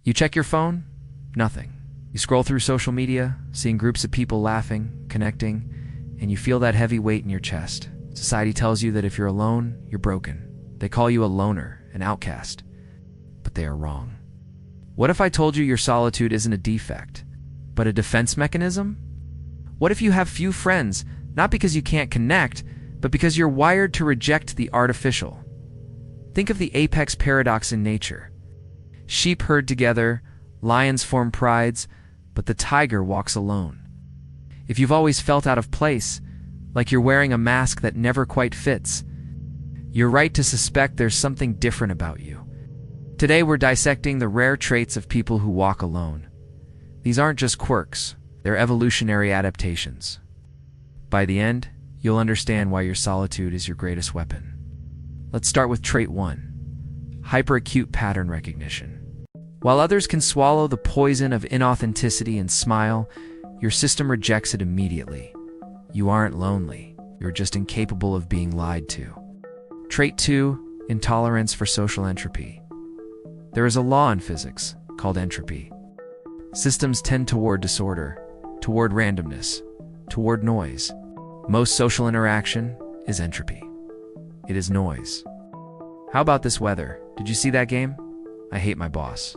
You check your phone? Nothing. You scroll through social media, seeing groups of people laughing, connecting, and you feel that heavy weight in your chest. Society tells you that if you're alone, you're broken. They call you a loner, an outcast. But they are wrong. What if I told you your solitude isn't a defect, but a defense mechanism? What if you have few friends, not because you can't connect, but because you're wired to reject the artificial? Think of the apex paradox in nature. Sheep herd together, lions form prides, but the tiger walks alone. If you've always felt out of place, like you're wearing a mask that never quite fits, you're right to suspect there's something different about you. Today we're dissecting the rare traits of people who walk alone. These aren't just quirks, they're evolutionary adaptations. By the end, you'll understand why your solitude is your greatest weapon. Let's start with trait 1, hyperacute pattern recognition. While others can swallow the poison of inauthenticity and smile, your system rejects it immediately. You aren't lonely, you're just incapable of being lied to. Trait 2, intolerance for social entropy. There is a law in physics called entropy. Systems tend toward disorder, toward randomness, toward noise. Most social interaction is entropy. It is noise. How about this weather? Did you see that game? I hate my boss.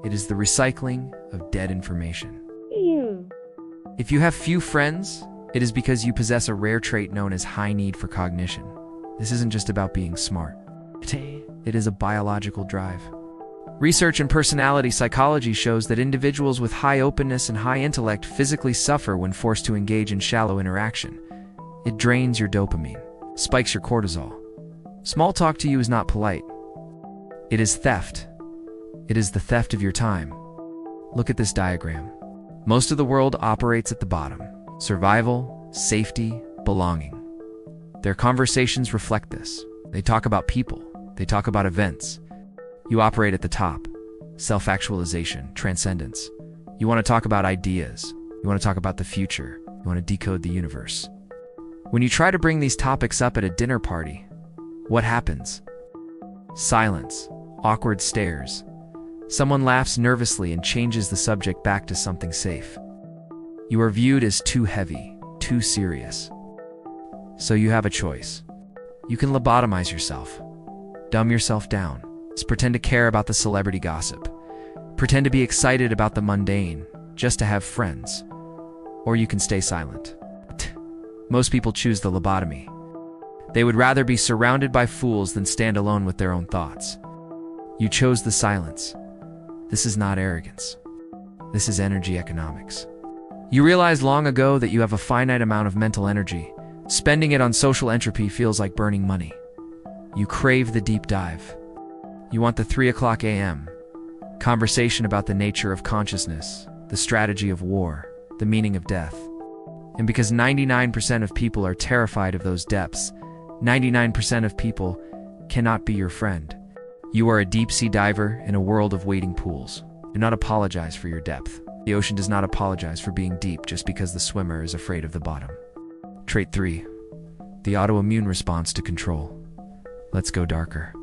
It is the recycling of dead information. If you have few friends, it is because you possess a rare trait known as high need for cognition. This isn't just about being smart. It is a biological drive. Research in personality psychology shows that individuals with high openness and high intellect physically suffer when forced to engage in shallow interaction. It drains your dopamine, spikes your cortisol. Small talk to you is not polite. It is theft. It is the theft of your time. Look at this diagram. Most of the world operates at the bottom. Survival, safety, belonging. Their conversations reflect this. They talk about people. They talk about events. You operate at the top. Self-actualization, transcendence. You want to talk about ideas. You want to talk about the future. You want to decode the universe. When you try to bring these topics up at a dinner party, what happens? Silence, awkward stares. Someone laughs nervously and changes the subject back to something safe. You are viewed as too heavy, too serious. So you have a choice. You can lobotomize yourself. Dumb yourself down. Just pretend to care about the celebrity gossip. Pretend to be excited about the mundane, just to have friends. Or you can stay silent. Most people choose the lobotomy. They would rather be surrounded by fools than stand alone with their own thoughts. You chose the silence. This is not arrogance. This is energy economics. You realized long ago that you have a finite amount of mental energy. Spending it on social entropy feels like burning money. You crave the deep dive. You want the 3 a.m. conversation about the nature of consciousness, the strategy of war, the meaning of death. And because 99% of people are terrified of those depths, 99% of people cannot be your friend. You are a deep-sea diver in a world of waiting pools. Do not apologize for your depth. The ocean does not apologize for being deep just because the swimmer is afraid of the bottom. Trait 3. The autoimmune response to control. Let's go darker.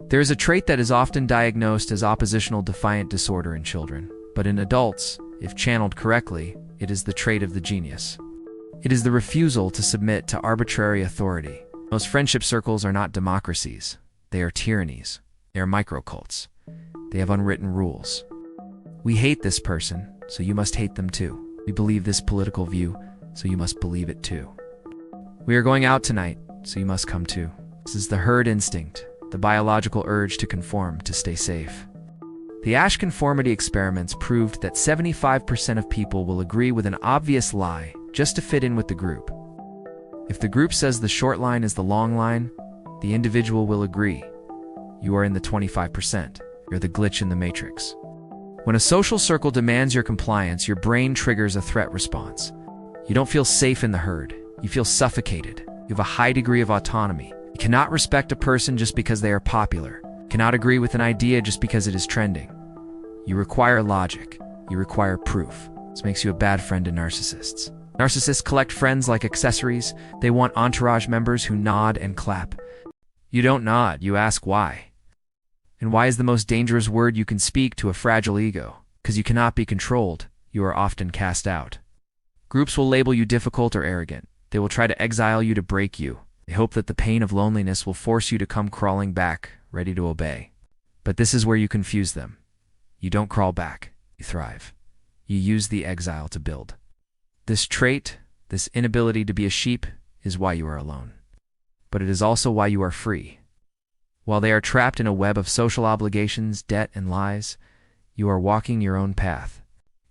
There is a trait that is often diagnosed as oppositional defiant disorder in children, but in adults, if channeled correctly, it is the trait of the genius. It is the refusal to submit to arbitrary authority. Most friendship circles are not democracies. They are tyrannies. They are microcults. They have unwritten rules. We hate this person, so you must hate them too. We believe this political view, so you must believe it too. We are going out tonight, so you must come too. This is the herd instinct, the biological urge to conform, to stay safe. The Ash conformity experiments proved that 75% of people will agree with an obvious lie just to fit in with the group. If the group says the short line is the long line, the individual will agree. You are in the 25%. You're the glitch in the matrix. When a social circle demands your compliance, your brain triggers a threat response. You don't feel safe in the herd. You feel suffocated. You have a high degree of autonomy. You cannot respect a person just because they are popular. You cannot agree with an idea just because it is trending. You require logic. You require proof. This makes you a bad friend to narcissists. Narcissists collect friends like accessories. They want entourage members who nod and clap. You don't nod, you ask why. And why is the most dangerous word you can speak to a fragile ego? Because you cannot be controlled, you are often cast out. Groups will label you difficult or arrogant. They will try to exile you to break you. They hope that the pain of loneliness will force you to come crawling back, ready to obey. But this is where you confuse them. You don't crawl back, you thrive. You use the exile to build. This trait, this inability to be a sheep, is why you are alone. But it is also why you are free. While they are trapped in a web of social obligations, debt, and lies, you are walking your own path.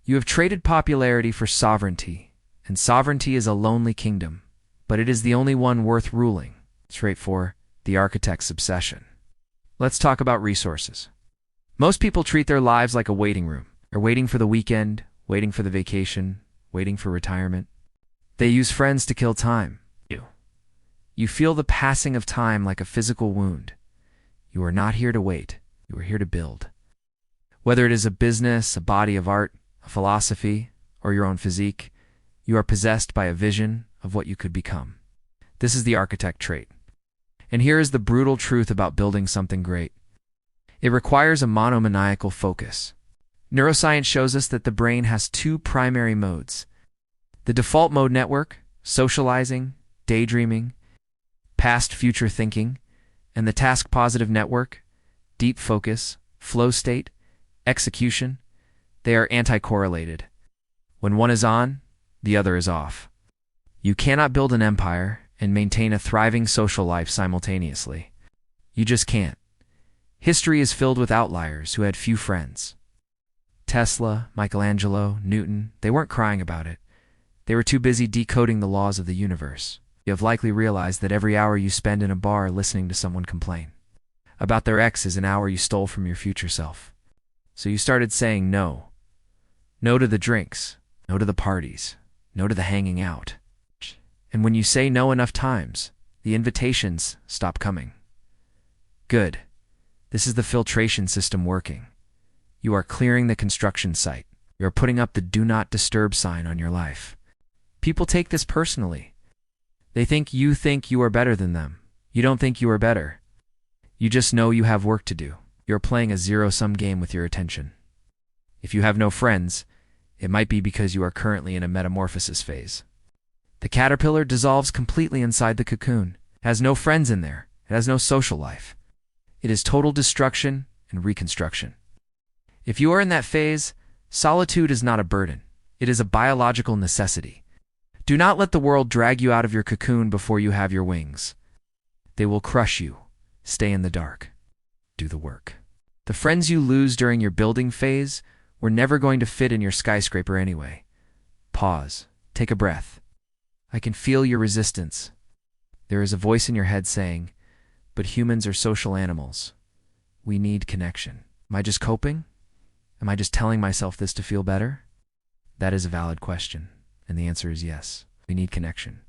You have traded popularity for sovereignty, and sovereignty is a lonely kingdom, but it is the only one worth ruling. Trait 4, the architect's obsession. Let's talk about resources. Most people treat their lives like a waiting room. They're waiting for the weekend, waiting for the vacation, waiting for retirement. They use friends to kill time. You feel the passing of time like a physical wound. You are not here to wait. You are here to build. Whether it is a business, a body of art, a philosophy, or your own physique, you are possessed by a vision of what you could become. This is the architect trait. And here is the brutal truth about building something great. It requires a monomaniacal focus. Neuroscience shows us that the brain has two primary modes. The default mode network, socializing, daydreaming, past-future thinking, and the task-positive network, deep focus, flow state, execution, they are anti-correlated. When one is on, the other is off. You cannot build an empire and maintain a thriving social life simultaneously. You just can't. History is filled with outliers who had few friends. Tesla, Michelangelo, Newton, they weren't crying about it. They were too busy decoding the laws of the universe. You have likely realized that every hour you spend in a bar listening to someone complain about their ex is an hour you stole from your future self. So you started saying no. No to the drinks, no to the parties, no to the hanging out. And when you say no enough times, the invitations stop coming. Good. This is the filtration system working. You are clearing the construction site. You are putting up the do not disturb sign on your life. People take this personally. They think you are better than them. You don't think you are better. You just know you have work to do. You're playing a zero-sum game with your attention. If you have no friends, it might be because you are currently in a metamorphosis phase. The caterpillar dissolves completely inside the cocoon. It has no friends in there. It has no social life. It is total destruction and reconstruction. If you are in that phase, solitude is not a burden. It is a biological necessity. Do not let the world drag you out of your cocoon before you have your wings. They will crush you. Stay in the dark. Do the work. The friends you lose during your building phase were never going to fit in your skyscraper anyway. Pause. Take a breath. I can feel your resistance. There is a voice in your head saying, but humans are social animals. We need connection. Am I just coping? Am I just telling myself this to feel better? That is a valid question. And the answer is yes, we need connection.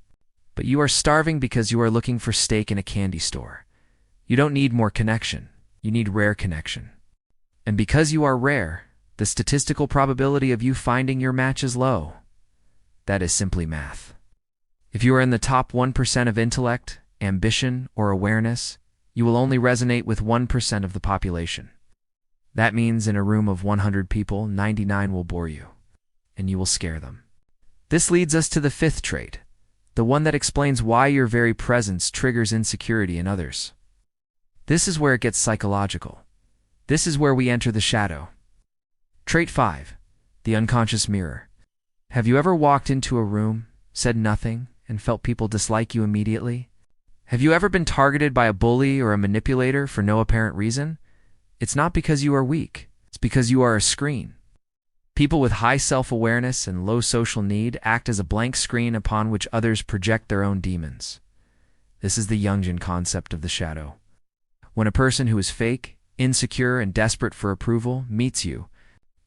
But you are starving because you are looking for steak in a candy store. You don't need more connection. You need rare connection. And because you are rare, the statistical probability of you finding your match is low. That is simply math. If you are in the top 1% of intellect, ambition, or awareness, you will only resonate with 1% of the population. That means in a room of 100 people, 99 will bore you, and you will scare them. This leads us to the fifth trait, the one that explains why your very presence triggers insecurity in others. This is where it gets psychological. This is where we enter the shadow. Trait 5, the unconscious mirror. Have you ever walked into a room, said nothing, and felt people dislike you immediately? Have you ever been targeted by a bully or a manipulator for no apparent reason? It's not because you are weak. It's because you are a screen. People with high self-awareness and low social need act as a blank screen upon which others project their own demons. This is the Jungian concept of the shadow. When a person who is fake, insecure, and desperate for approval meets you,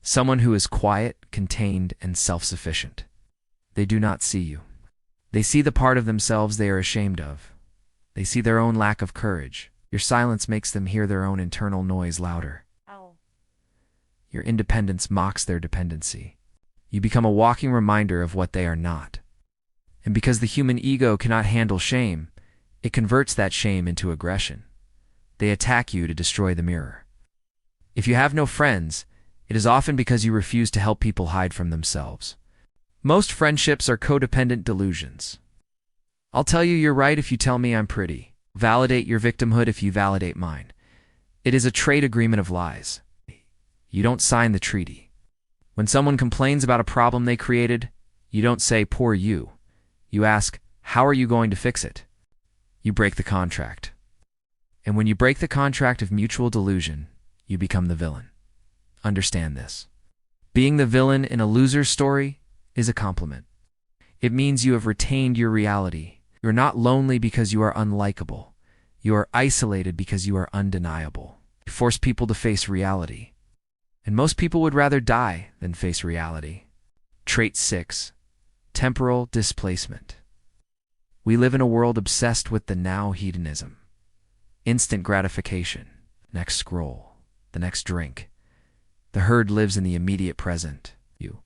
someone who is quiet, contained, and self-sufficient, they do not see you. They see the part of themselves they are ashamed of. They see their own lack of courage. Your silence makes them hear their own internal noise louder. Your independence mocks their dependency. You become a walking reminder of what they are not. And because the human ego cannot handle shame, it converts that shame into aggression. They attack you to destroy the mirror. If you have no friends, it is often because you refuse to help people hide from themselves. Most friendships are codependent delusions. I'll tell you you're right if you tell me I'm pretty. Validate your victimhood if you validate mine. It is a trade agreement of lies. You don't sign the treaty. When someone complains about a problem they created, you don't say, poor you. You ask, how are you going to fix it? You break the contract. And when you break the contract of mutual delusion, you become the villain. Understand this. Being the villain in a loser's story is a compliment. It means you have retained your reality. You're not lonely because you are unlikable. You are isolated because you are undeniable. You force people to face reality. And most people would rather die than face reality. Trait 6. Temporal displacement. We live in a world obsessed with the now hedonism. Instant gratification. Next scroll. The next drink. The herd lives in the immediate present. You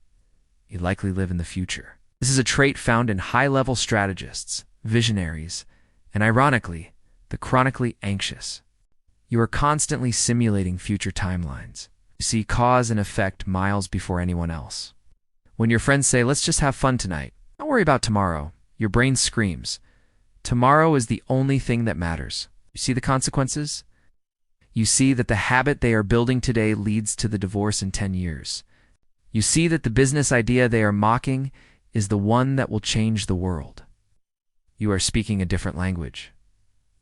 likely live in the future. This is a trait found in high-level strategists, visionaries, and ironically, the chronically anxious. You are constantly simulating future timelines. You see cause and effect miles before anyone else. When your friends say, let's just have fun tonight, don't worry about tomorrow, your brain screams, tomorrow is the only thing that matters. You see the consequences? You see that the habit they are building today leads to the divorce in 10 years. You see that the business idea they are mocking is the one that will change the world. You are speaking a different language.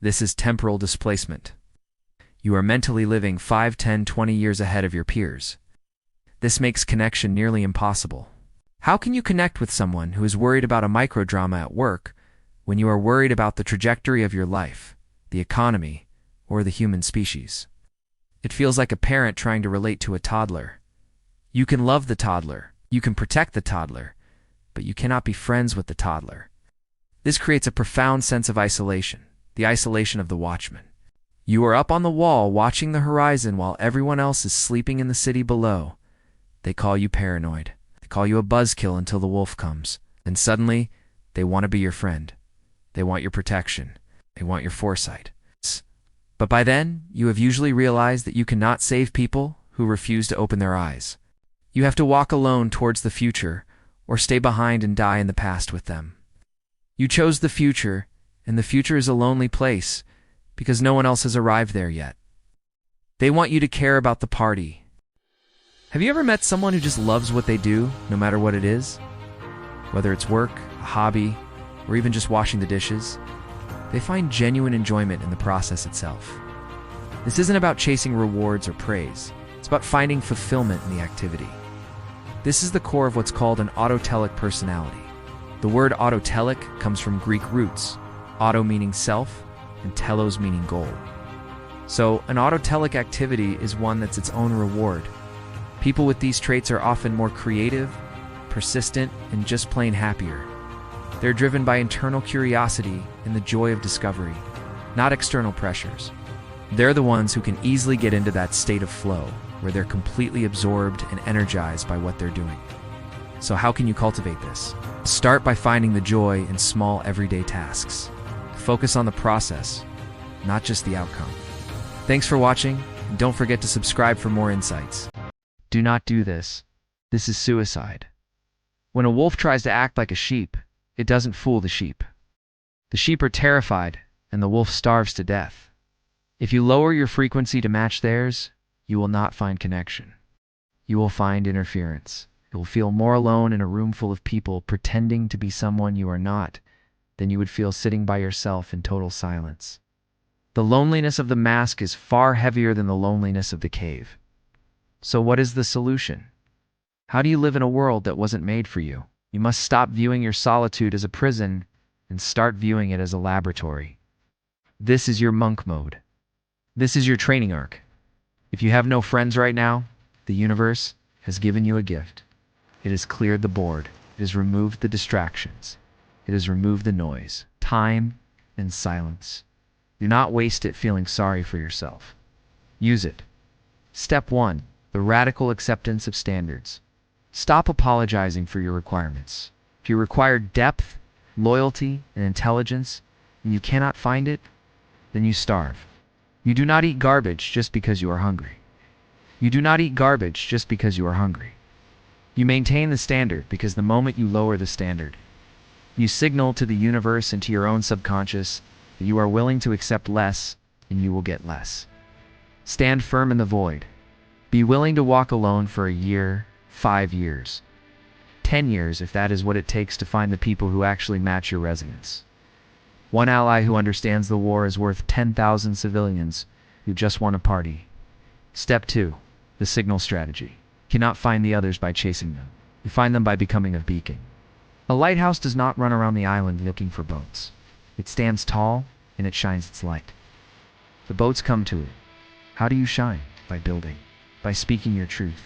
This is temporal displacement. You are mentally living 5, 10, 20 years ahead of your peers. This makes connection nearly impossible. How can you connect with someone who is worried about a microdrama at work when you are worried about the trajectory of your life, the economy, or the human species? It feels like a parent trying to relate to a toddler. You can love the toddler, you can protect the toddler, but you cannot be friends with the toddler. This creates a profound sense of isolation, the isolation of the watchman. You are up on the wall watching the horizon while everyone else is sleeping in the city below. They call you paranoid. They call you a buzzkill until the wolf comes. And suddenly, they want to be your friend. They want your protection. They want your foresight. But by then, you have usually realized that you cannot save people who refuse to open their eyes. You have to walk alone towards the future, or stay behind and die in the past with them. You chose the future, and the future is a lonely place, because no one else has arrived there yet. They want you to care about the party. Have you ever met someone who just loves what they do, no matter what it is? Whether it's work, a hobby, or even just washing the dishes, they find genuine enjoyment in the process itself. This isn't about chasing rewards or praise. It's about finding fulfillment in the activity. This is the core of what's called an autotelic personality. The word autotelic comes from Greek roots, auto meaning self, and telos meaning goal. So, an autotelic activity is one that's its own reward. People with these traits are often more creative, persistent, and just plain happier. They're driven by internal curiosity and the joy of discovery, not external pressures. They're the ones who can easily get into that state of flow, where they're completely absorbed and energized by what they're doing. So how can you cultivate this? Start by finding the joy in small everyday tasks. Focus on the process, not just the outcome. Thanks for watching, and don't forget to subscribe for more insights. Do not do this. This is suicide. When a wolf tries to act like a sheep, it doesn't fool the sheep. The sheep are terrified, and the wolf starves to death. If you lower your frequency to match theirs, you will not find connection. You will find interference. You will feel more alone in a room full of people pretending to be someone you are not than you would feel sitting by yourself in total silence. The loneliness of the mask is far heavier than the loneliness of the cave. So what is the solution? How do you live in a world that wasn't made for you? You must stop viewing your solitude as a prison and start viewing it as a laboratory. This is your monk mode. This is your training arc. If you have no friends right now, the universe has given you a gift. It has cleared the board. It has removed the distractions. It has removed the noise, time, and silence. Do not waste it feeling sorry for yourself. Use it. Step 1. The radical acceptance of standards. Stop apologizing for your requirements. If you require depth, loyalty, and intelligence, and you cannot find it, then you starve. You do not eat garbage just because you are hungry. You do not eat garbage just because you are hungry. You maintain the standard because the moment you lower the standard, you signal to the universe and to your own subconscious that you are willing to accept less and you will get less. Stand firm in the void. Be willing to walk alone for a year, 5 years, 10 years if that is what it takes to find the people who actually match your resonance. One ally who understands the war is worth 10,000 civilians who just want a party. Step 2. The signal strategy. You cannot find the others by chasing them. You find them by becoming a beacon. A lighthouse does not run around the island looking for boats. It stands tall and it shines its light. The boats come to it. How do you shine? By building. By speaking your truth.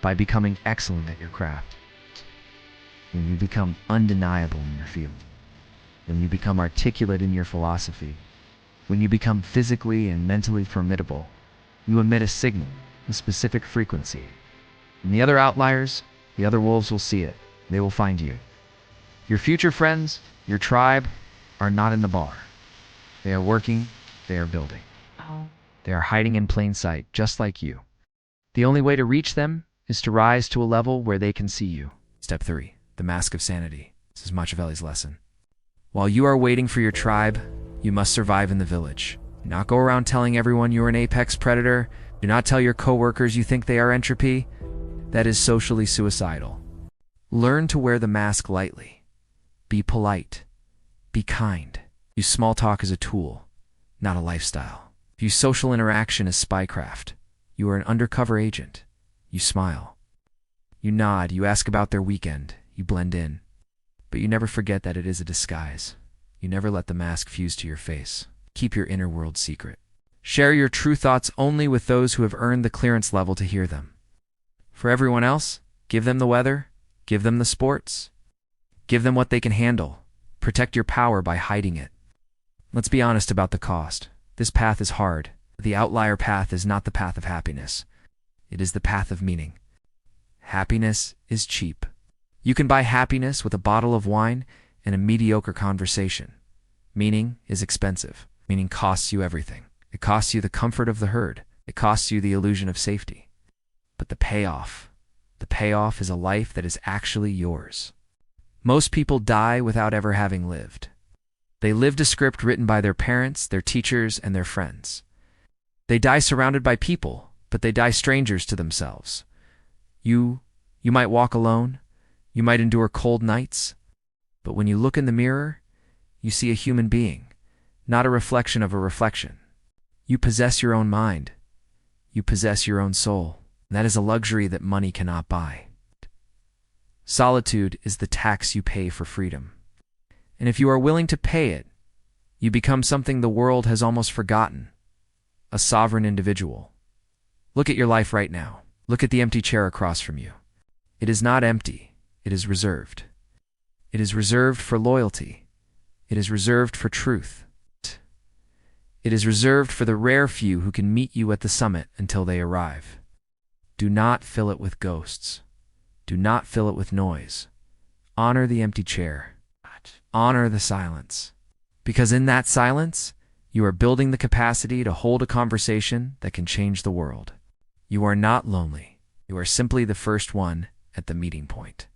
By becoming excellent at your craft. When you become undeniable in your field. When you become articulate in your philosophy. When you become physically and mentally formidable. You emit a signal, a specific frequency. And the other outliers, the other wolves will see it. They will find you. Your future friends, your tribe, are not in the bar. They are working, they are building. They are hiding in plain sight, just like you. The only way to reach them is to rise to a level where they can see you. Step 3. The mask of sanity. This is Machiavelli's lesson. While you are waiting for your tribe, you must survive in the village. Do not go around telling everyone you're an apex predator. Do not tell your coworkers you think they are entropy. That is socially suicidal. Learn to wear the mask lightly. Be polite. Be kind. Use small talk as a tool, not a lifestyle. Use social interaction as spycraft. You are an undercover agent. You smile. You nod. You ask about their weekend. You blend in. But you never forget that it is a disguise. You never let the mask fuse to your face. Keep your inner world secret. Share your true thoughts only with those who have earned the clearance level to hear them. For everyone else, give them the weather, give them the sports, give them what they can handle. Protect your power by hiding it. Let's be honest about the cost. This path is hard. The outlier path is not the path of happiness. It is the path of meaning. Happiness is cheap. You can buy happiness with a bottle of wine and a mediocre conversation. Meaning is expensive. Meaning costs you everything. It costs you the comfort of the herd. It costs you the illusion of safety. But the payoff is a life that is actually yours. Most people die without ever having lived. They lived a script written by their parents, their teachers, and their friends. They die surrounded by people, but they die strangers to themselves. You might walk alone. You might endure cold nights. But when you look in the mirror, you see a human being, not a reflection of a reflection. You possess your own mind. You possess your own soul. And that is a luxury that money cannot buy. Solitude is the tax you pay for freedom. And if you are willing to pay it, you become something the world has almost forgotten, a sovereign individual. Look at your life right now. Look at the empty chair across from you. It is not empty. It is reserved. It is reserved for loyalty. It is reserved for truth. It is reserved for the rare few who can meet you at the summit until they arrive. Do not fill it with ghosts. Do not fill it with noise. Honor the empty chair. Honor the silence. Because in that silence, you are building the capacity to hold a conversation that can change the world. You are not lonely. You are simply the first one at the meeting point.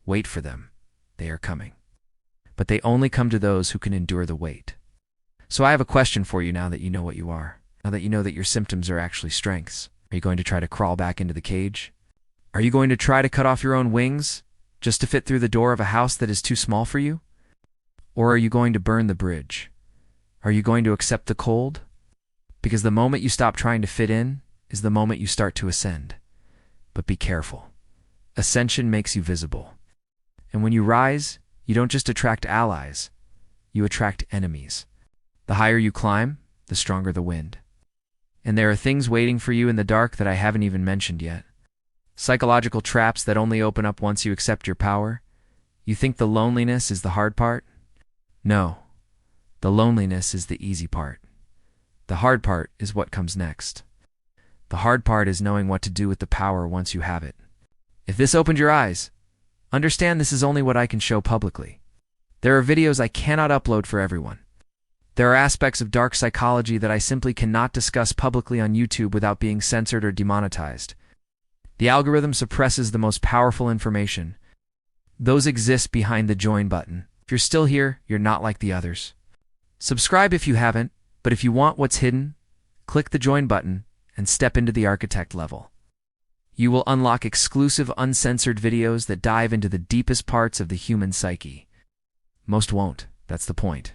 Wait for them. They are coming. But they only come to those who can endure the wait. So I have a question for you now that you know what you are. Now that you know that your symptoms are actually strengths. Are you going to try to crawl back into the cage? Are you going to try to cut off your own wings just to fit through the door of a house that is too small for you? Or are you going to burn the bridge? Are you going to accept the cold? Because the moment you stop trying to fit in is the moment you start to ascend. But be careful. Ascension makes you visible. And when you rise, you don't just attract allies, you attract enemies. The higher you climb, the stronger the wind. And there are things waiting for you in the dark that I haven't even mentioned yet. Psychological traps that only open up once you accept your power. You think the loneliness is the hard part? No. The loneliness is the easy part. The hard part is what comes next. The hard part is knowing what to do with the power once you have it. If this opened your eyes, understand this is only what I can show publicly. There are videos I cannot upload for everyone. There are aspects of dark psychology that I simply cannot discuss publicly on YouTube without being censored or demonetized. The algorithm suppresses the most powerful information. Those exist behind the join button. If you're still here, you're not like the others. Subscribe if you haven't, but if you want what's hidden, click the join button and step into the architect level. You will unlock exclusive uncensored videos that dive into the deepest parts of the human psyche. Most won't. That's the point.